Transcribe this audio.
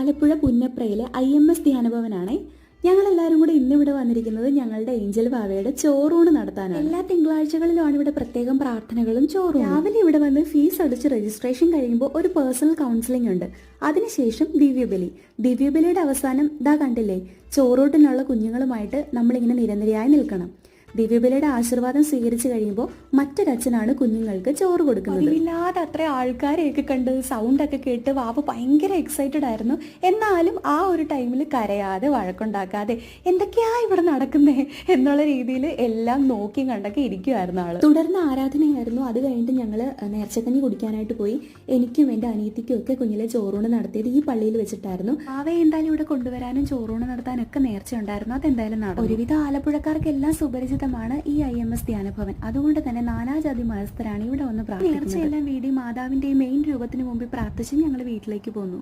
Alappuzha പുന്നപ്രയിലെ IMS ധ്യാനഭവനാണേ. ഞങ്ങളെല്ലാവരും കൂടെ ഇന്നിവിടെ വന്നിരിക്കുന്നത് ഞങ്ങളുടെ ഏഞ്ചൽ വാവയുടെ ചോറൂണ് നടത്താനാണ്. എല്ലാ തിങ്കളാഴ്ചകളിലുമാണ് ഇവിടെ പ്രത്യേകം പ്രാർത്ഥനകളും ചോറും. രാവിലെ ഇവിടെ വന്ന് ഫീസ് അടിച്ച് രജിസ്ട്രേഷൻ കഴിയുമ്പോൾ ഒരു പേഴ്സണൽ കൗൺസിലിംഗ് ഉണ്ട്. അതിനുശേഷം ദിവ്യബലിയുടെ അവസാനം ഇതാ കണ്ടില്ലേ, ചോറൂട്ടിനുള്ള കുഞ്ഞുങ്ങളുമായിട്ട് നമ്മളിങ്ങനെ നിരനിരയായി നിൽക്കണം. ദിവ്യബലിയുടെ ആശീർവാദം സ്വീകരിച്ചു കഴിയുമ്പോൾ മറ്റൊരച്ഛനാണ് കുഞ്ഞുങ്ങൾക്ക് ചോറ് കൊടുക്കുന്നത്. ഇല്ലാതെ അത്ര ആൾക്കാരെയൊക്കെ കണ്ട് സൗണ്ടൊക്കെ കേട്ട് വാവ ഭയങ്കര എക്സൈറ്റഡ് ആയിരുന്നു. എന്നാലും ആ ഒരു ടൈമിൽ കരയാതെ വഴക്കുണ്ടാക്കാതെ എന്തൊക്കെയാ ഇവിടെ നടക്കുന്നേ എന്നുള്ള രീതിയിൽ എല്ലാം നോക്കി കണ്ടൊക്കെ ഇരിക്കുമായിരുന്നു ആള്. തുടർന്ന് ആരാധനയായിരുന്നു. അത് കഴിഞ്ഞിട്ട് ഞങ്ങള് നേർച്ചക്കഞ്ഞി കുടിക്കാനായിട്ട് പോയി. എനിക്കും എൻ്റെ അനിയത്തിക്കും ഒക്കെ കുഞ്ഞിലെ ചോറൂണ് നടത്തിയത് ഈ പള്ളിയിൽ വെച്ചിട്ടായിരുന്നു. വാവയെ എന്തായാലും ഇവിടെ കൊണ്ടുവരാനും ചോറൂണ് നടത്താനൊക്കെ നേർച്ച ഉണ്ടായിരുന്നു. അതെന്തായാലും നടന്നു. ഒരുവിധ ആലപ്പുഴക്കാർക്കെല്ലാം സുപരിചിതമാണ് ഈ IMS ധ്യാനഭവൻ. അതുകൊണ്ട് തന്നെ നാനാജാതി മതസ്ഥരാണ് ഇവിടെ വന്ന് പ്രാർത്ഥിക്കുന്നത്. നേർച്ചയെല്ലാം വീടി മാതാവിന്റെ മെയിൻ രൂപത്തിന് മുമ്പിൽ പ്രാർത്ഥിച്ച് ഞങ്ങൾ വീട്ടിലേക്ക് പോന്നു.